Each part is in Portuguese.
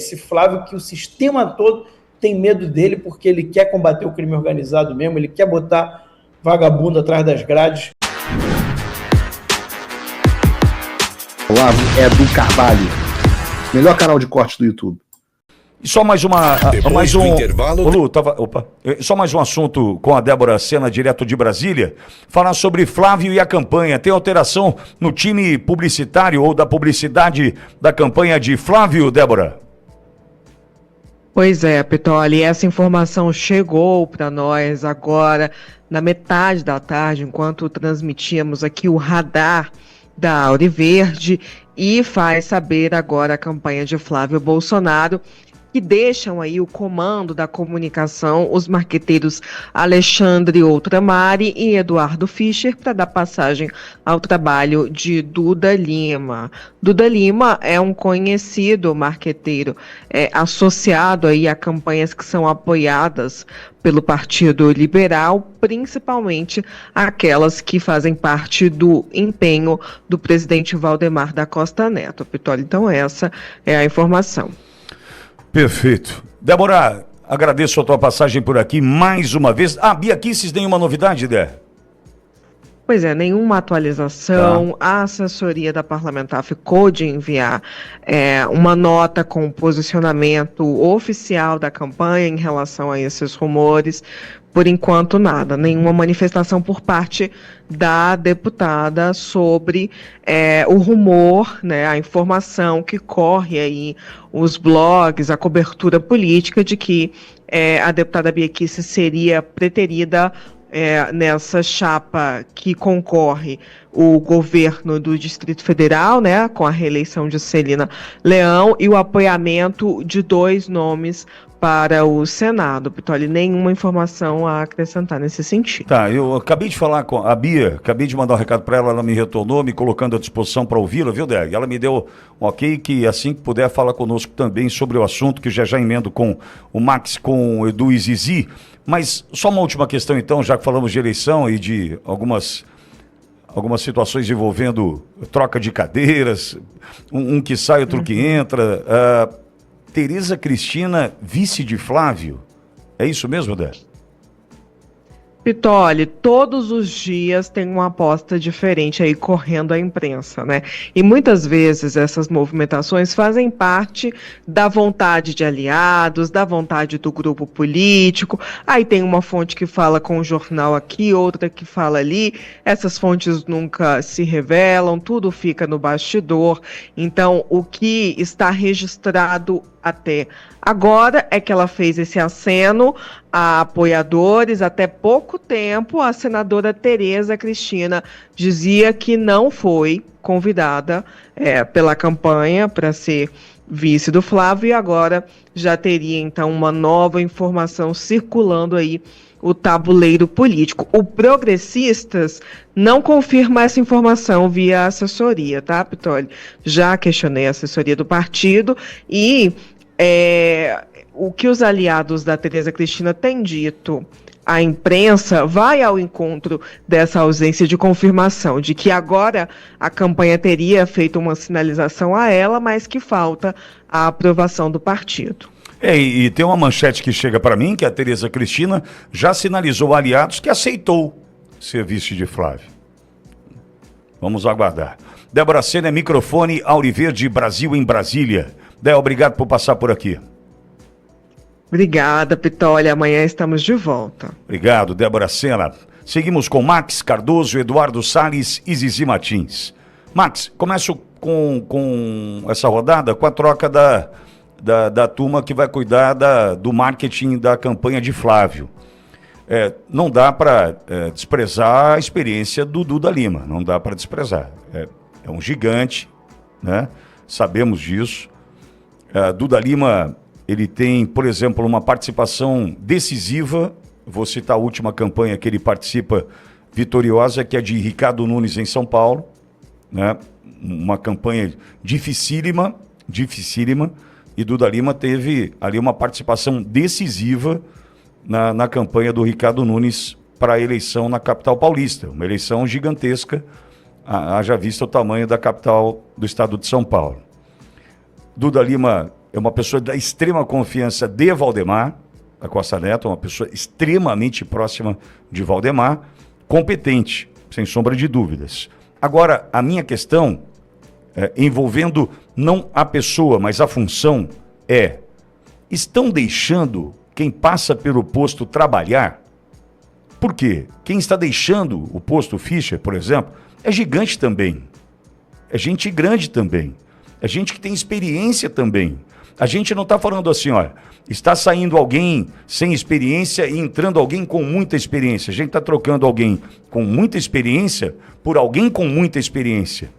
esse Flávio que o sistema todo tem medo dele porque ele quer combater o crime organizado mesmo, ele quer botar vagabundo atrás das grades. Olá, é do Carvalho, melhor canal de corte do YouTube. E só mais uma. Mais um. Intervalo... Ô, Lu, só mais um assunto com a Débora Sena, direto de Brasília. Falar sobre Flávio e a campanha. Tem alteração no time publicitário ou da publicidade da campanha de Flávio, Débora? Pois é, Pitoli, essa informação chegou para nós agora, na metade da tarde, enquanto transmitíamos aqui o radar da Auriverde, e faz saber agora a campanha de Flávio Bolsonaro, que deixam aí o comando da comunicação os marqueteiros Alexandre Outramari e Eduardo Fischer para dar passagem ao trabalho de Duda Lima. Duda Lima é um conhecido marqueteiro, associado aí a campanhas que são apoiadas pelo Partido Liberal, principalmente aquelas que fazem parte do empenho do presidente Valdemar da Costa Neto. Pitoli, então essa é a informação. Perfeito. Débora, agradeço a tua passagem por aqui mais uma vez. Bia Kicis, nenhuma novidade, Dé? Pois é, nenhuma atualização. A assessoria da parlamentar ficou de enviar uma nota com o posicionamento oficial da campanha em relação a esses rumores. Por enquanto, nada, nenhuma manifestação por parte da deputada sobre o rumor, né, a informação que corre aí, os blogs, a cobertura política de que a deputada Bia Kicis seria preterida nessa chapa que concorre o governo do Distrito Federal, né, com a reeleição de Celina Leão e o apoiamento de 2 nomes para o Senado. Pitoli, nenhuma informação a acrescentar nesse sentido. Tá, eu acabei de falar com a Bia, acabei de mandar um recado para ela me retornou, me colocando à disposição para ouvi-la, viu, Dé? E ela me deu um ok que assim que puder fala conosco também sobre o assunto, que já emendo com o Max, com o Edu e Zizi. Mas só uma última questão então, já que falamos de eleição e de algumas situações envolvendo troca de cadeiras, um que sai, outro que entra. Tereza Cristina, vice de Flávio. É isso mesmo, Dé? Pitoli, todos os dias tem uma aposta diferente aí correndo a imprensa, né? E muitas vezes essas movimentações fazem parte da vontade de aliados, da vontade do grupo político. Aí tem uma fonte que fala com o jornal aqui, outra que fala ali. Essas fontes nunca se revelam, tudo fica no bastidor. Então, o que está registrado até agora é que ela fez esse aceno a apoiadores. Até pouco tempo, a senadora Tereza Cristina dizia que não foi convidada pela campanha para ser vice do Flávio, e agora já teria então uma nova informação circulando aí o tabuleiro político. O Progressistas não confirma essa informação via assessoria, tá, Pitoli? Já questionei a assessoria do partido e o que os aliados da Tereza Cristina têm dito à imprensa vai ao encontro dessa ausência de confirmação, de que agora a campanha teria feito uma sinalização a ela, mas que falta a aprovação do partido. E tem uma manchete que chega para mim, que a Tereza Cristina já sinalizou a aliados que aceitou ser vice de Flávio. Vamos aguardar. Débora Sena, microfone Auriverde Brasil em Brasília. Dé, obrigado por passar por aqui. Obrigada, Pitoli. Amanhã estamos de volta. Obrigado, Débora Sena. Seguimos com Max Cardoso, Eduardo Salles e Zizi Martins. Max, começo com essa rodada com a troca da turma que vai cuidar do marketing da campanha de Flávio. Não dá para desprezar a experiência do Duda Lima, não dá para desprezar. É um gigante, né? Sabemos disso. Duda Lima, ele tem, por exemplo, uma participação decisiva. Vou citar a última campanha que ele participa vitoriosa, que é de Ricardo Nunes em São Paulo, né? Uma campanha dificílima, e Duda Lima teve ali uma participação decisiva na campanha do Ricardo Nunes para a eleição na capital paulista, uma eleição gigantesca, haja vista o tamanho da capital do estado de São Paulo. Duda Lima é uma pessoa da extrema confiança de Valdemar da Costa Neto, uma pessoa extremamente próxima de Valdemar, competente, sem sombra de dúvidas. Agora, a minha questão, envolvendo não a pessoa, mas a função, estão deixando quem passa pelo posto trabalhar? Por quê? Quem está deixando o posto Fischer, por exemplo, é gigante também. É gente grande também. É gente que tem experiência também. A gente não está falando assim, olha, está saindo alguém sem experiência e entrando alguém com muita experiência. A gente está trocando alguém com muita experiência por alguém com muita experiência.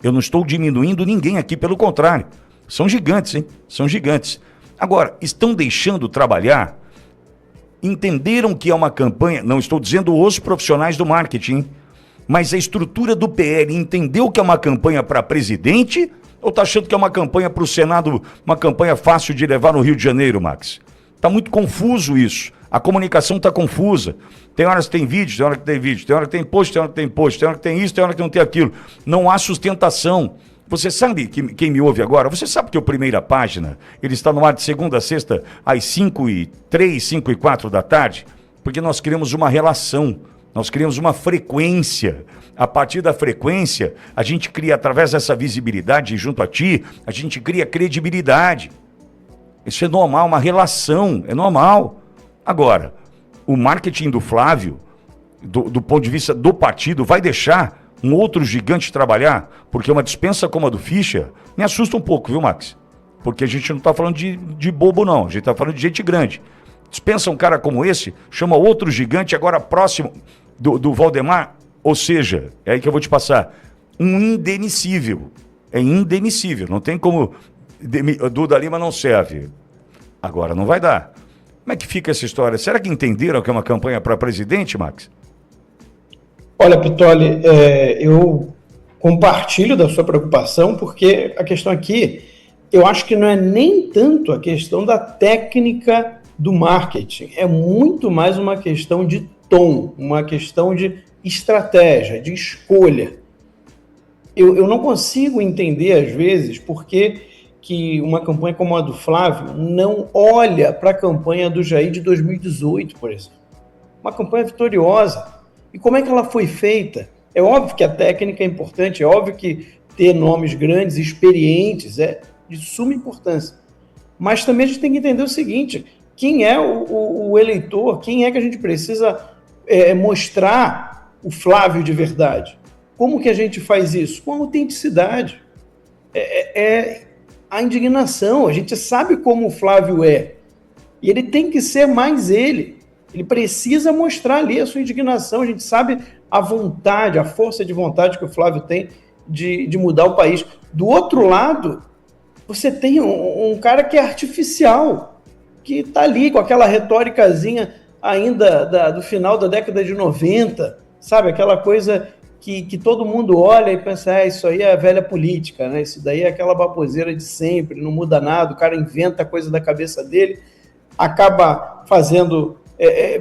Eu não estou diminuindo ninguém aqui, pelo contrário. São gigantes, hein? São gigantes. Agora, estão deixando trabalhar? Entenderam que é uma campanha, não estou dizendo os profissionais do marketing, mas a estrutura do PL entendeu que é uma campanha para presidente ou está achando que é uma campanha para o Senado, uma campanha fácil de levar no Rio de Janeiro, Max? Está muito confuso isso. A comunicação está confusa. Tem horas que tem vídeo, tem hora que tem vídeo, tem hora que tem post, tem hora que tem post, tem hora que tem isso, tem hora que não tem aquilo. Não há sustentação. Você sabe, quem me ouve agora, você sabe que o Primeira Página, ele está no ar de segunda a sexta, às 5h03, 5h04 da tarde, porque nós criamos uma relação, nós criamos uma frequência. A partir da frequência, a gente cria, através dessa visibilidade junto a ti, a gente cria credibilidade. Isso é normal, uma relação, é normal. Agora, o marketing do Flávio, do ponto de vista do partido, vai deixar um outro gigante trabalhar? Porque uma dispensa como a do Fischer me assusta um pouco, viu, Max? Porque a gente não está falando de bobo, não. A gente está falando de gente grande. Dispensa um cara como esse, chama outro gigante agora próximo do Valdemar, ou seja, é aí que eu vou te passar, um indenicível. É indenicível, não tem como... Duda Lima não serve. Agora não vai dar. Como é que fica essa história? Será que entenderam que é uma campanha para presidente, Max? Olha, Pitoli, eu compartilho da sua preocupação, porque a questão aqui, eu acho que não é nem tanto a questão da técnica do marketing, é muito mais uma questão de tom, uma questão de estratégia, de escolha. Eu não consigo entender, às vezes, por que uma campanha como a do Flávio não olha para a campanha do Jair de 2018, por exemplo. Uma campanha vitoriosa. E como é que ela foi feita? É óbvio que a técnica é importante, é óbvio que ter nomes grandes, experientes, é de suma importância. Mas também a gente tem que entender o seguinte, quem é o eleitor, quem é que a gente precisa mostrar o Flávio de verdade? Como que a gente faz isso? Com autenticidade. A indignação, a gente sabe como o Flávio é. E ele tem que ser mais ele. Ele precisa mostrar ali a sua indignação. A gente sabe a vontade, a força de vontade que o Flávio tem de mudar o país. Do outro lado, você tem um cara que é artificial, que está ali com aquela retóricazinha ainda do final da década de 90, sabe? Aquela coisa que todo mundo olha e pensa, isso aí é a velha política, né? Isso daí é aquela baboseira de sempre, não muda nada, o cara inventa coisa da cabeça dele, acaba fazendo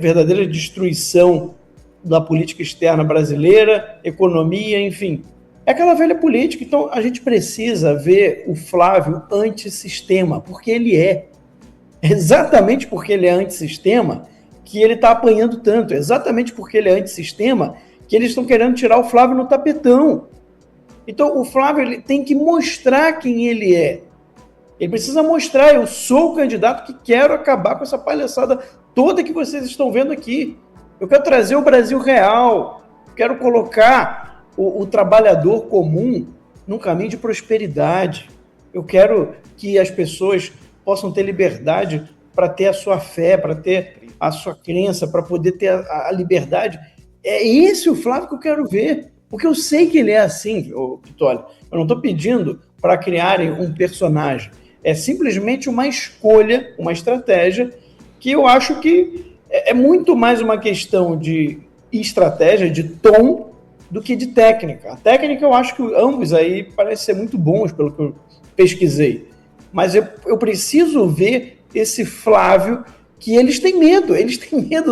verdadeira destruição da política externa brasileira, economia, enfim. É aquela velha política. Então, a gente precisa ver o Flávio antissistema, porque ele é. Exatamente porque ele é antissistema que ele está apanhando tanto. Exatamente porque ele é antissistema que eles estão querendo tirar o Flávio no tapetão. Então, o Flávio ele tem que mostrar quem ele é. Ele precisa mostrar, eu sou o candidato que quero acabar com essa palhaçada toda que vocês estão vendo aqui. Eu quero trazer o Brasil real, quero colocar o trabalhador comum num caminho de prosperidade. Eu quero que as pessoas possam ter liberdade para ter a sua fé, para ter a sua crença, para poder ter a liberdade. É esse o Flávio que eu quero ver, porque eu sei que ele é assim, Pitoli. Eu não estou pedindo para criarem um personagem. É simplesmente uma escolha, uma estratégia, que eu acho que é muito mais uma questão de estratégia, de tom, do que de técnica. A técnica eu acho que ambos aí parecem ser muito bons, pelo que eu pesquisei. Mas eu preciso ver esse Flávio, que eles têm medo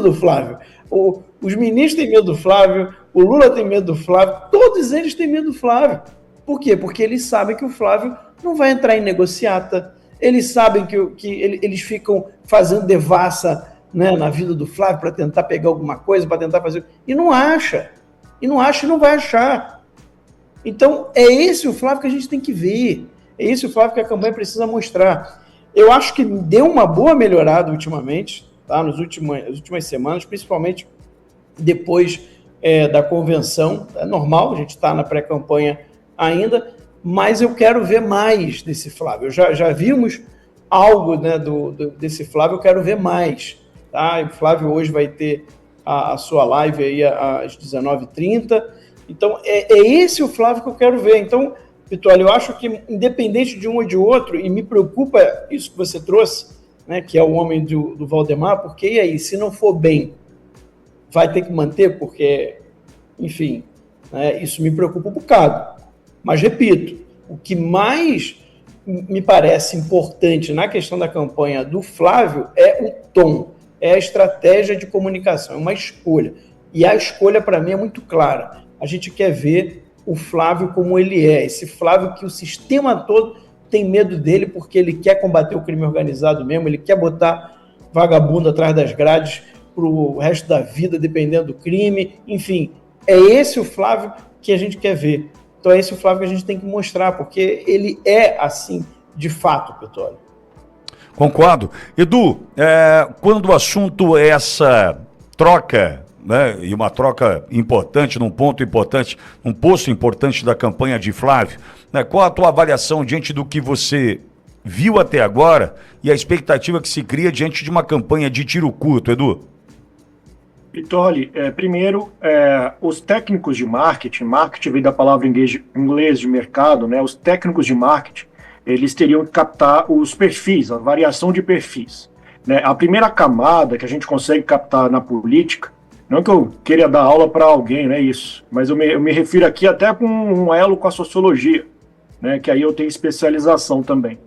do Flávio. Os ministros têm medo do Flávio, o Lula tem medo do Flávio, todos eles têm medo do Flávio. Por quê? Porque eles sabem que o Flávio não vai entrar em negociata, eles sabem eles ficam fazendo devassa, né, na vida do Flávio para tentar pegar alguma coisa, para tentar fazer... E não acha e não vai achar. Então, é esse o Flávio que a gente tem que ver. É esse o Flávio que a campanha precisa mostrar. Eu acho que deu uma boa melhorada ultimamente, tá? Nas últimas semanas, principalmente depois da convenção. É normal, a gente está na pré-campanha ainda, mas eu quero ver mais desse Flávio. Já vimos algo, né, desse Flávio, eu quero ver mais. Tá? O Flávio hoje vai ter a sua live aí às 19h30. Então, é esse o Flávio que eu quero ver. Então, Vitória, eu acho que, independente de um ou de outro, e me preocupa isso que você trouxe, né, que é o homem do Valdemar, porque, e aí, se não for bem, vai ter que manter, porque, enfim, né, isso me preocupa um bocado. Mas, repito, o que mais me parece importante na questão da campanha do Flávio é o tom, é a estratégia de comunicação, é uma escolha. E a escolha, para mim, é muito clara. A gente quer ver o Flávio como ele é, esse Flávio que o sistema todo tem medo dele porque ele quer combater o crime organizado mesmo, ele quer botar vagabundo atrás das grades para o resto da vida, dependendo do crime, enfim, é esse o Flávio que a gente quer ver. Então é esse o Flávio que a gente tem que mostrar, porque ele é assim, de fato, Petróleo. Concordo. Edu, quando o assunto é essa troca, né, e uma troca importante, num ponto importante, um posto importante da campanha de Flávio, né, qual a tua avaliação diante do que você viu até agora e a expectativa que se cria diante de uma campanha de tiro curto, Edu? Pitoli, primeiro, os técnicos de marketing vem da palavra em inglês de mercado, né, os técnicos de marketing, eles teriam que captar os perfis, a variação de perfis. Né? A primeira camada que a gente consegue captar na política, não que eu queira dar aula para alguém, não é isso, mas eu me refiro aqui até com um elo com a sociologia, né, que aí eu tenho especialização também.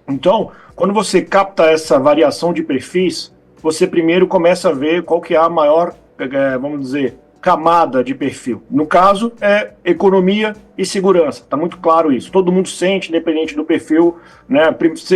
Então, quando você capta essa variação de perfis, você primeiro começa a ver qual que é a maior, vamos dizer, camada de perfil. No caso, é economia e segurança. Está muito claro isso. Todo mundo sente, independente do perfil, né,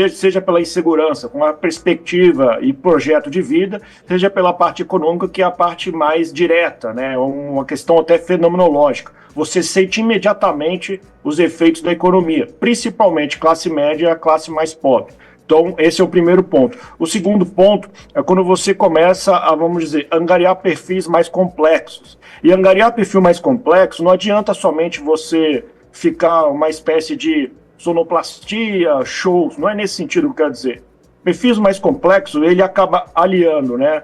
seja pela insegurança, com a perspectiva e projeto de vida, seja pela parte econômica, que é a parte mais direta, né, uma questão até fenomenológica. Você sente imediatamente os efeitos da economia, principalmente classe média e a classe mais pobre. Então, esse é o primeiro ponto. O segundo ponto é quando você começa a, vamos dizer, angariar perfis mais complexos. E angariar perfil mais complexo não adianta somente você ficar uma espécie de sonoplastia, shows, não é nesse sentido que eu quero dizer. Perfis mais complexos, ele acaba aliando, né,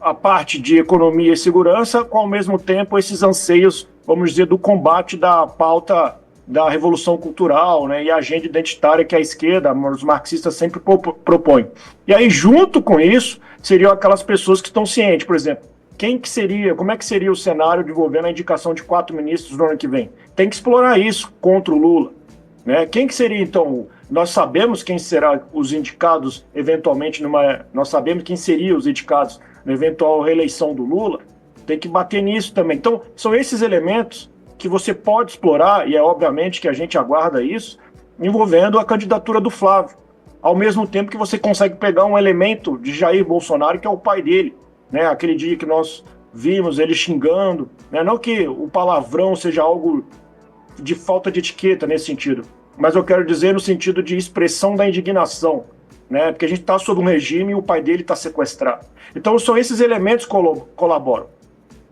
a parte de economia e segurança com, ao mesmo tempo, esses anseios, vamos dizer, do combate da pauta da revolução cultural, né, e a agenda identitária que a esquerda, os marxistas sempre propõem. E aí, junto com isso, seriam aquelas pessoas que estão cientes, por exemplo, como é que seria o cenário de governo a indicação de 4 ministros no ano que vem? Tem que explorar isso contra o Lula. Né? Quem que seria, então, nós sabemos quem serão os indicados, eventualmente, nós sabemos quem seriam os indicados na eventual reeleição do Lula, tem que bater nisso também. Então, são esses elementos que você pode explorar, e é obviamente que a gente aguarda isso, envolvendo a candidatura do Flávio, ao mesmo tempo que você consegue pegar um elemento de Jair Bolsonaro, que é o pai dele, né? Aquele dia que nós vimos ele xingando, né? Não que o palavrão seja algo de falta de etiqueta nesse sentido, mas eu quero dizer no sentido de expressão da indignação, né? Porque a gente está sob um regime e o pai dele está sequestrado. Então são esses elementos que colaboram.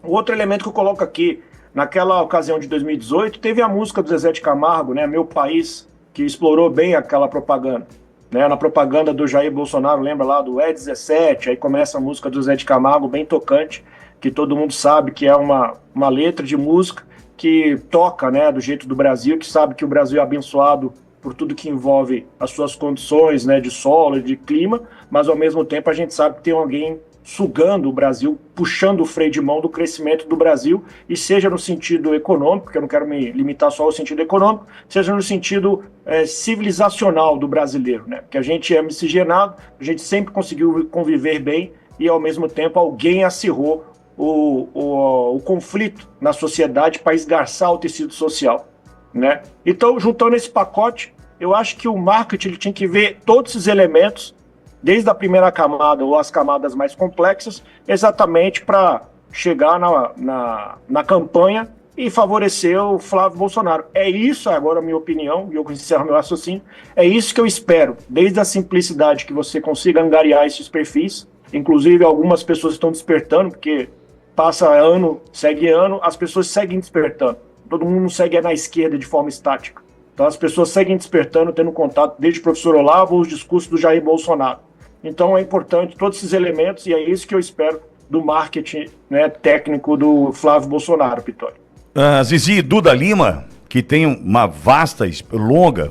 O outro elemento que eu coloco aqui, naquela ocasião de 2018, teve a música do Zezé de Camargo, né, Meu País, que explorou bem aquela propaganda. Né, na propaganda do Jair Bolsonaro, lembra lá do E17, aí começa a música do Zezé de Camargo, bem tocante, que todo mundo sabe que é uma letra de música que toca, né, do jeito do Brasil, que sabe que o Brasil é abençoado por tudo que envolve as suas condições, né, de solo e de clima, mas ao mesmo tempo a gente sabe que tem alguém sugando o Brasil, puxando o freio de mão do crescimento do Brasil, e seja no sentido econômico, porque eu não quero me limitar só ao sentido econômico, seja no sentido civilizacional do brasileiro, né? Porque a gente é miscigenado, a gente sempre conseguiu conviver bem, e ao mesmo tempo alguém acirrou o conflito na sociedade para esgarçar o tecido social, né? Então, juntando esse pacote, Eu acho que o marketing ele tinha que ver todos esses elementos, desde a primeira camada ou as camadas mais complexas, exatamente para chegar na campanha e favorecer o Flávio Bolsonaro. É isso, agora a minha opinião, e eu encerro meu raciocínio, é isso que eu espero, desde a simplicidade que você consiga angariar esses perfis, inclusive algumas pessoas estão despertando, porque passa ano, segue ano, as pessoas seguem despertando. Todo mundo não segue na esquerda de forma estática. Então as pessoas seguem despertando, tendo contato desde o professor Olavo ou os discursos do Jair Bolsonaro. Então é importante todos esses elementos e é isso que eu espero do marketing, né, técnico do Flávio Bolsonaro, Pitório. Zizi, Duda Lima, que tem uma vasta, longa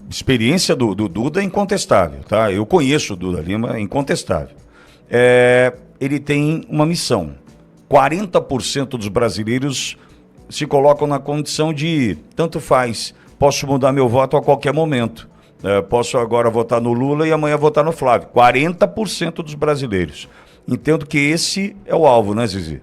experiência do Duda, é incontestável, tá? Eu conheço o Duda Lima, é incontestável. Ele tem uma missão. 40% dos brasileiros se colocam na condição de tanto faz, posso mudar meu voto a qualquer momento. Posso agora votar no Lula e amanhã votar no Flávio. 40% dos brasileiros. Entendo que esse é o alvo, né, Zizi?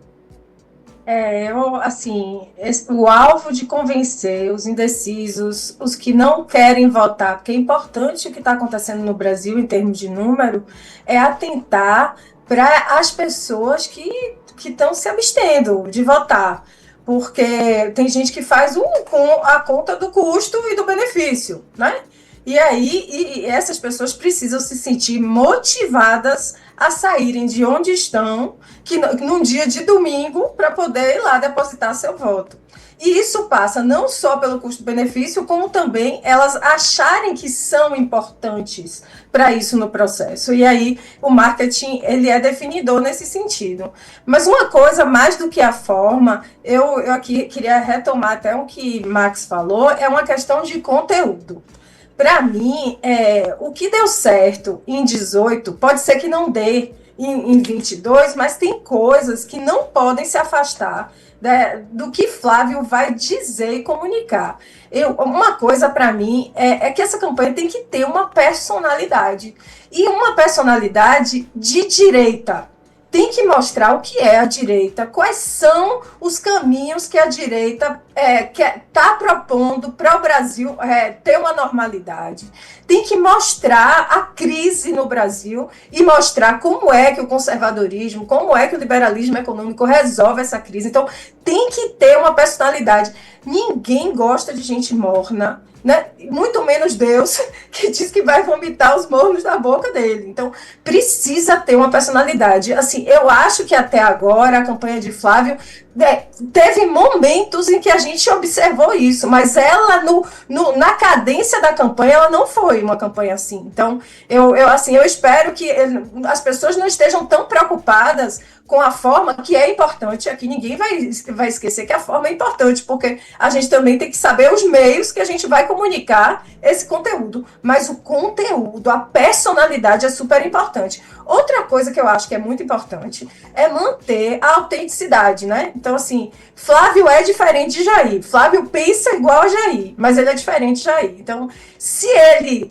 O alvo de convencer os indecisos, os que não querem votar, porque é importante o que está acontecendo no Brasil em termos de número, é atentar para as pessoas que estão se abstendo de votar. Porque tem gente que faz com a conta do custo e do benefício, né? E aí, essas pessoas precisam se sentir motivadas a saírem de onde estão, num dia de domingo, para poder ir lá depositar seu voto. E isso passa não só pelo custo-benefício, como também elas acharem que são importantes para isso no processo. E aí, o marketing, ele é definidor nesse sentido. Mas uma coisa, mais do que a forma, eu aqui queria retomar até o que Max falou, é uma questão de conteúdo. Para mim, o que deu certo em 18 pode ser que não dê em 22, mas tem coisas que não podem se afastar do que Flávio vai dizer e comunicar. Uma coisa para mim é que essa campanha tem que ter uma personalidade. E uma personalidade de direita. Tem que mostrar o que é a direita, quais são os caminhos que a direita está propondo para o Brasil ter uma normalidade. Tem que mostrar a crise no Brasil e mostrar como é que o conservadorismo, como é que o liberalismo econômico resolve essa crise. Então, tem que ter uma personalidade. Ninguém gosta de gente morna, né? Muito menos Deus, que diz que vai vomitar os mornos da boca dele. Então, precisa ter uma personalidade. Assim, eu acho que até agora a campanha de Flávio teve momentos em que a gente observou isso, mas ela, na cadência da campanha, ela não foi uma campanha assim. Então, eu espero que as pessoas não estejam tão preocupadas com a forma, que é importante. Aqui ninguém vai esquecer que a forma é importante, porque a gente também tem que saber os meios que a gente vai comunicar esse conteúdo. Mas o conteúdo, a personalidade é super importante. Outra coisa que eu acho que é muito importante é manter a autenticidade, né? Então, assim, Flávio é diferente de Jair. Flávio pensa igual a Jair, mas ele é diferente de Jair. Então, se ele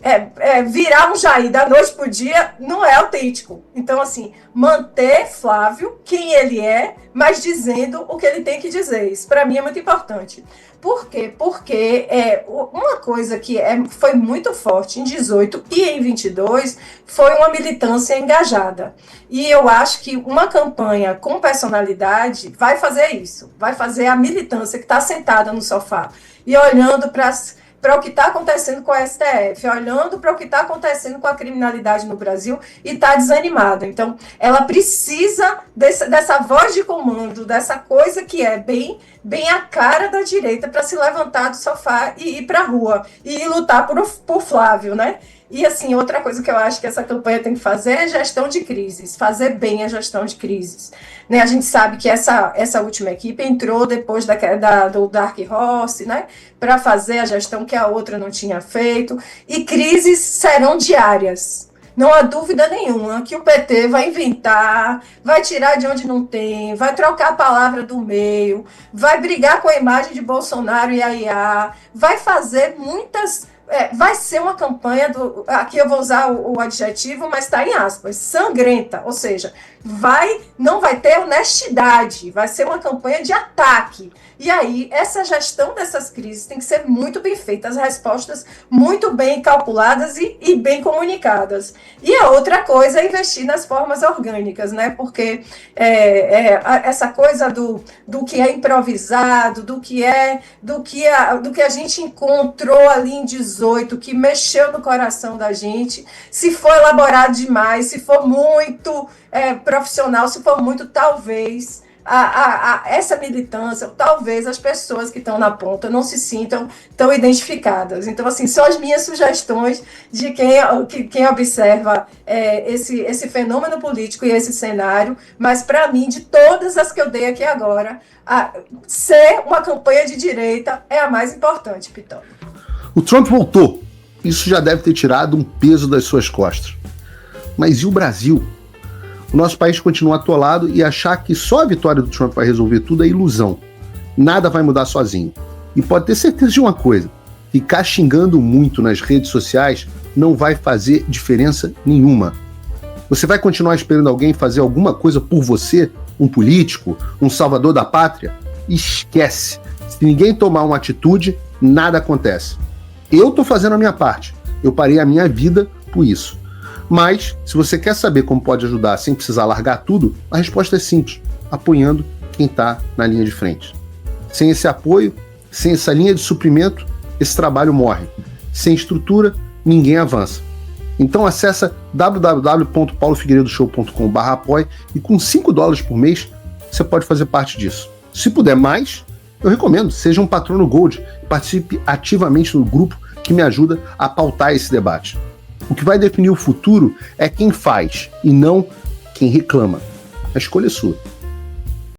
virar um Jair da noite pro dia, não é autêntico. Então, assim, manter Flávio quem ele é, mas dizendo o que ele tem que dizer. Isso, para mim, é muito importante. Por quê? Porque uma coisa que foi muito forte em 18 e em 22 foi uma militância engajada. E eu acho que uma campanha com personalidade vai fazer isso. Vai fazer a militância que está sentada no sofá e olhando para o que está acontecendo com a STF, olhando para o que está acontecendo com a criminalidade no Brasil e está desanimada. Então, ela precisa dessa voz de comando, dessa coisa que é bem a cara da direita para se levantar do sofá e ir para a rua e lutar por Flávio, né? E, assim, outra coisa que eu acho que essa campanha tem que fazer é gestão de crises, fazer bem a gestão de crises. Né? A gente sabe que essa última equipe entrou depois do Dark Horse, né? Para fazer a gestão que a outra não tinha feito, e crises serão diárias. Não há dúvida nenhuma que o PT vai inventar, vai tirar de onde não tem, vai trocar a palavra do meio, vai brigar com a imagem de Bolsonaro e a IA, vai fazer muitas vai ser uma campanha, aqui eu vou usar o adjetivo, mas está em aspas, sangrenta, ou seja, não vai ter honestidade, vai ser uma campanha de ataque. E aí, essa gestão dessas crises tem que ser muito bem feita, as respostas muito bem calculadas e bem comunicadas. E a outra coisa é investir nas formas orgânicas, né? Porque essa coisa do que é improvisado, do que a gente encontrou ali em 18, que mexeu no coração da gente, se for elaborado demais, se for muito profissional, se for muito, talvez essa militância, talvez as pessoas que estão na ponta não se sintam tão identificadas. Então, assim, são as minhas sugestões de quem observa esse fenômeno político e esse cenário, mas para mim, de todas as que eu dei aqui agora, ser uma campanha de direita é a mais importante, Piton. O Trump voltou. Isso já deve ter tirado um peso das suas costas. Mas e o Brasil? O nosso país continua atolado e achar que só a vitória do Trump vai resolver tudo é ilusão. Nada vai mudar sozinho. E pode ter certeza de uma coisa: ficar xingando muito nas redes sociais não vai fazer diferença nenhuma. Você vai continuar esperando alguém fazer alguma coisa por você? Um político? Um salvador da pátria? Esquece. Se ninguém tomar uma atitude, nada acontece. Eu tô fazendo a minha parte. Eu parei a minha vida por isso. Mas, se você quer saber como pode ajudar sem precisar largar tudo, a resposta é simples: apoiando quem está na linha de frente. Sem esse apoio, sem essa linha de suprimento, esse trabalho morre. Sem estrutura, ninguém avança. Então acessa www.paulofigueiredoshow.com/apoie e com $5 por mês você pode fazer parte disso. Se puder mais, eu recomendo, seja um patrono Gold e participe ativamente no grupo que me ajuda a pautar esse debate. O que vai definir o futuro é quem faz e não quem reclama. A escolha é sua.